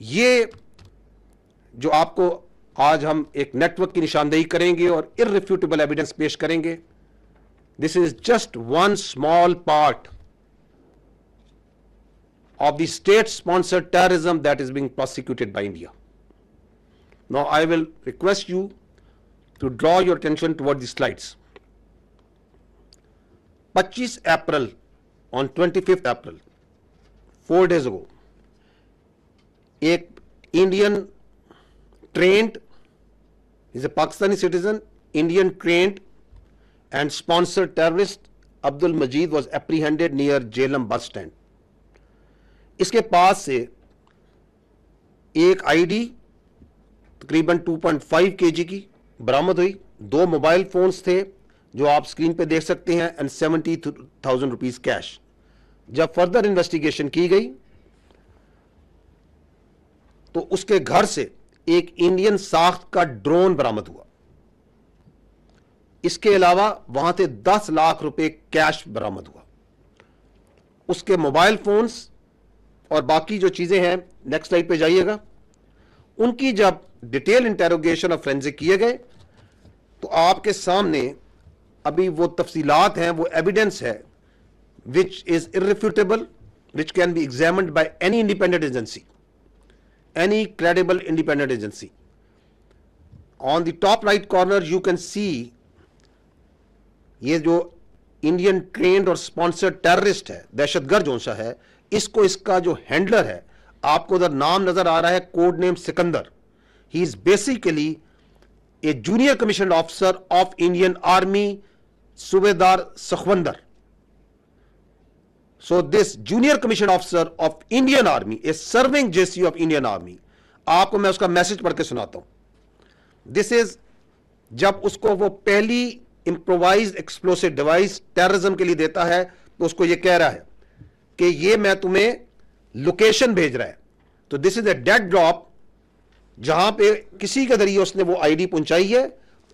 ये जो आपको आज हम एक नेटवर्क की निशानदेही करेंगे और इररिफ्यूटेबल एविडेंस पेश करेंगे, this is just one small part of the state-sponsored terrorism that is being prosecuted by India. Now, I will request you to draw your attention toward the slides. 25 April, on 25th April, 4 days ago, एक Indian trained, is a Pakistani citizen, Indian trained and sponsored terrorist Abdul Majid was apprehended near Jhelum bus stand. इसके पास से एक ID तकरीबन 2.5 kg की बरामद हुई, 2 mobile phones थे जो आप स्क्रीन पे देख सकते हैं एंड 70,000 रुपीस कैश। जब फर्दर इन्वेस्टिगेशन की गई तो उसके घर से एक इंडियन साख्त का ड्रोन बरामद हुआ। इसके अलावा वहां से 10 लाख रुपए कैश बरामद हुआ। उसके मोबाइल फोन्स और बाकी जो चीजें हैं, नेक्स्ट स्लाइड पे जाइएगा, उनकी जब डिटेल इंटेरोगेशन और फोरेंसिक किए गए तो आपके सामने अभी वो तफसीलात हैं, वो एविडेंस है which is irrefutable, which can be examined by any independent agency, any credible independent agency. On the top right corner you can see ये जो इंडियन ट्रेंड और स्पॉन्सर्ड टेररिस्ट है, दहशतगर्द जो सा है, इसको इसका जो हैंडलर है, आपको उधर नाम नजर आ रहा है, code name Sikandar. He is basically a junior commission officer of Indian army, Subedar Sakhwinder. So this junior commission officer of Indian army a serving JC of Indian army. आपको मैं उसका मैसेज पढ़ के सुनाता हूं। दिस इज जब उसको वो पहली इंप्रोवाइज्ड एक्सप्लोसिव डिवाइस टेररिज्म के लिए देता है तो उसको ये कह रहा है कि ये मैं तुम्हें लोकेशन भेज रहा है। तो this is a dead drop, जहां पे किसी के जरिए उसने वो आईडी पहुंचाई है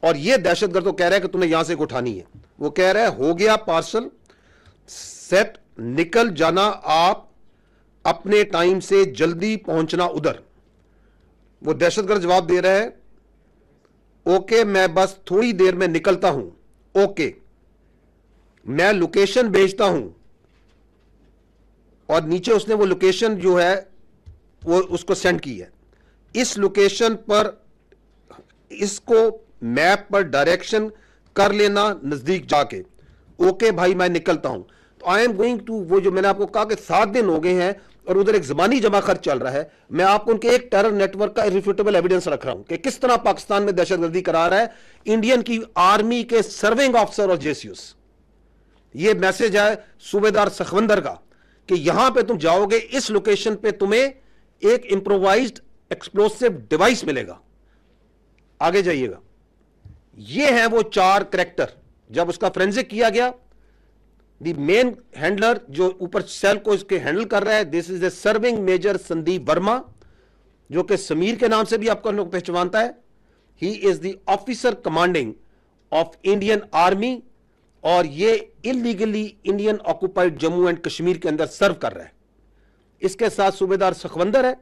और ये दहशतगर्द तो कह रहा है कि तुम्हें यहां से उठानी है। वो कह रहा है हो गया पार्सल सेट, निकल जाना आप अपने टाइम से, जल्दी पहुंचना उधर। वो दहशतगर्द जवाब दे रहा है ओके मैं बस थोड़ी देर में निकलता हूं, ओके मैं लोकेशन भेजता हूं। और नीचे उसने वो लोकेशन जो है वो उसको सेंड की है। इस लोकेशन पर इसको मैप पर डायरेक्शन कर लेना नजदीक जाके, ओके भाई मैं निकलता हूं। तो आई एम गोइंग टू, वो जो मैंने आपको कहा कि 7 दिन हो गए हैं और उधर एक जबानी जमा खर्च चल रहा है, मैं आपको उनके एक टेरर नेटवर्क का इररिफ्यूटेबल एविडेंस रख रहा हूं कि किस तरह पाकिस्तान में दहशतगर्दी करा रहा है इंडियन की आर्मी के सर्विंग ऑफिसर और जेसीयूस। ये मैसेज है सूबेदार सखवंदर का कि यहां पे तुम जाओगे, इस लोकेशन पे तुम्हें एक इंप्रोवाइज्ड एक्सप्लोसिव डिवाइस मिलेगा। आगे जाइएगा। ये है वो 4 कैरेक्टर। जब उसका फोरेंसिक किया गया, द मेन हैंडलर जो ऊपर सेल को इसके हैंडल कर रहा है, this is a serving major Sandeep Verma, जो कि समीर के नाम से भी आपको लोग पहचानता है। He is the officer commanding of Indian army और ये illegally Indian occupied Jammu and Kashmir के अंदर सर्व कर रहा है। इसके साथ सूबेदार सखवंदर है।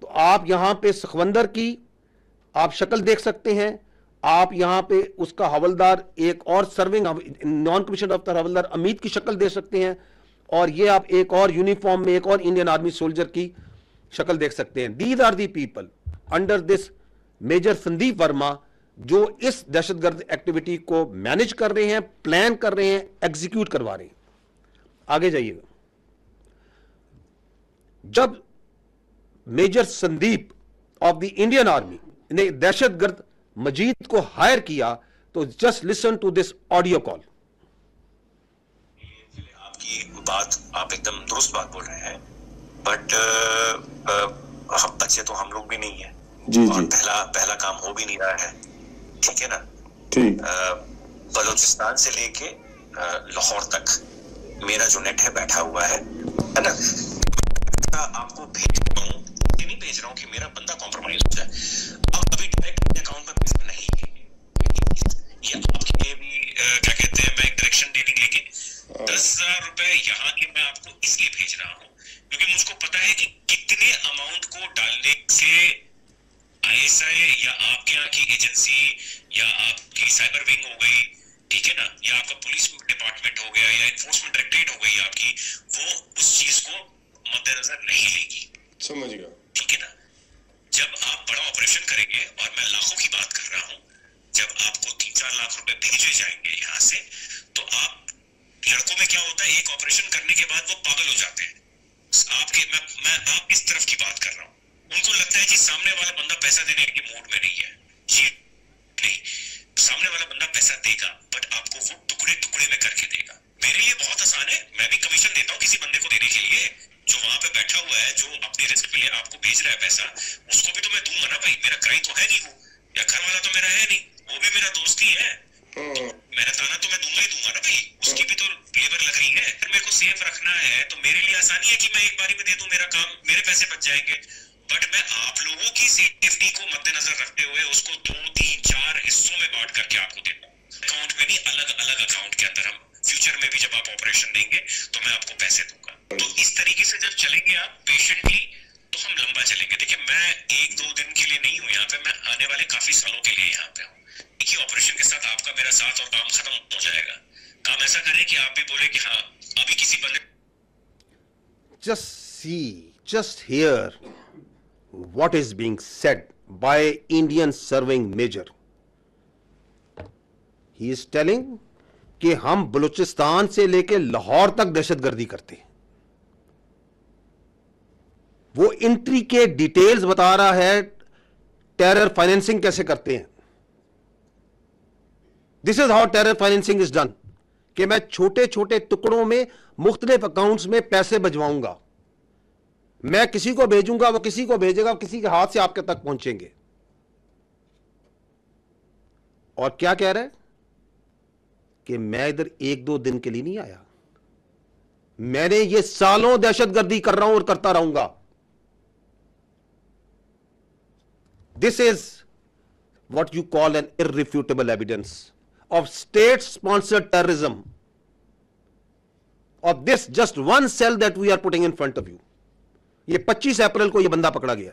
तो आप यहां पे सखवंदर की आप शक्ल देख सकते हैं। आप यहां पे उसका हवलदार, एक और सर्विंग नॉन कमीशन ऑफिसर हवलदार अमीत की शक्ल देख सकते हैं। और ये आप एक और यूनिफॉर्म में एक और इंडियन आर्मी सोल्जर की शक्ल देख सकते हैं। These are the people under this major Sandeep Verma जो इस दहशतगर्द एक्टिविटी को मैनेज कर रहे हैं, प्लान कर रहे हैं, एग्जीक्यूट करवा रहे हैं। आगे जाइएगा। जब major Sandeep of the Indian army ने दहशतगर्द मजीद को हायर किया तो just listen to this audio call. आपकी बात, आप एकदम दुरुस्त बात बोल रहे हैं, बट हम बच्चे तो हम लोग भी नहीं है जी, और जी। पहला काम हो भी नहीं रहा है, ठीक है ना। ठीक। बलूचिस्तान से लेके लाहौर तक मेरा जो नेट है बैठा हुआ है ना। आपको भेज रहा हूँ, ये नहीं भेज रहा हूँ कि मेरा बंदा कॉम्प्रोमाइज हो जाए। आप अभी डायरेक्ट अपने अकाउंट में पैसा नहीं है, ये आपके लिए भी क्या कहते हैं, मैं एक डायरेक्शन डेटिंग लेके 10,000 रुपए यहाँ के मैं आपको इसलिए भेज रहा हूँ क्योंकि मुझको पता है कि कितने अमाउंट को डालने बंदे से आईएसआई या आपके यहाँ की एजेंसी या आपकी साइबर विंग हो गई, ठीक है ना, या आपका पुलिस डिपार्टमेंट हो गया या एनफोर्समेंट डायरेक्टरेट हो गई आपकी, वो उस चीज को मद्देनजर नहीं लेगी। समझ गया। ठीक है ना। जब आप बड़ा ऑपरेशन करेंगे, और मैं लाखों की बात कर रहा हूं, जब आपको 3-4 लाख रुपए भेजे जाएंगे यहाँ से, तो आप लड़कों में क्या होता है, एक ऑपरेशन करने के बाद वो पागल हो जाते हैं। मैं आप इस तरफ की बात कर रहा हूँ। उनको लगता है कि सामने वाला बंदा पैसा देने के मूड में नहीं है। जी नहीं, सामने वाला बंदा पैसा देगा, बट आपको वो टुकड़े टुकड़े में करके देगा। मेरे लिए बहुत आसान है, मैं भी कमीशन देता हूँ किसी बंदे को देने के लिए, जो वहां पे बैठा हुआ है, जो अपनी रिस्क पे आपको भेज रहा है पैसा, उसको भी तो मैं दूंगा ना भाई। मेरा क्राइम तो है नहीं वो, या घर वाला तो मेरा है नहीं, वो भी मेरा दोस्त ही है, तो मेरा ताना तो मैं दूंगा ही दूंगा ना भाई। उसकी भी तो लेबर लग रही है। फिर मेरे को सेफ रखना है तो मेरे लिए आसानी है कि मैं एक बारी में दे दूं, मेरा काम, मेरे पैसे बच जाएंगे। बट मैं आप लोगों की सेफ्टी को मद्देनजर रखते हुए उसको 2-3-4 हिस्सों में बांट करके आपको देता हूँ। अकाउंट में नहीं, अलग अलग अकाउंट के अंदर। हम फ्यूचर में भी जब आप ऑपरेशन देंगे तो मैं आपको पैसे दूंगा। तो इस तरीके से जब चलेंगे आप पेशेंटली, तो हम लंबा चलेंगे। देखिए, मैं 1-2 दिन के लिए नहीं हूँ यहाँ पे, मैं आने वाले काफी सालों के लिए यहाँ पे हूँ। एक ही ऑपरेशन के साथ आपका मेरा साथ और काम खत्म हो जाएगा। काम ऐसा करें कि आप भी बोले कि हाँ, अभी किसी बंदे just hear what is being said by Indian serving major. He is telling कि हम बलूचिस्तान से लेकर लाहौर तक दहशतगर्दी करते हैं। वो इंट्री के डिटेल्स बता रहा है, टेरर फाइनेंसिंग कैसे करते हैं। This is how terror financing is done, कि मैं छोटे छोटे टुकड़ों में मुख्तलिफ अकाउंट्स में पैसे भिजवाऊंगा, मैं किसी को भेजूंगा, वो किसी को भेजेगा, किसी के हाथ से आपके तक पहुंचेंगे। और क्या कह रहे हैं कि मैं इधर 1-2 दिन के लिए नहीं आया, मैंने ये सालों दहशतगर्दी कर रहा हूं और करता रहूंगा। This is what you call an irrefutable evidence of state-sponsored terrorism, of this just one cell that we are putting in front of you. ये 25 अप्रैल को ये बंदा पकड़ा गया।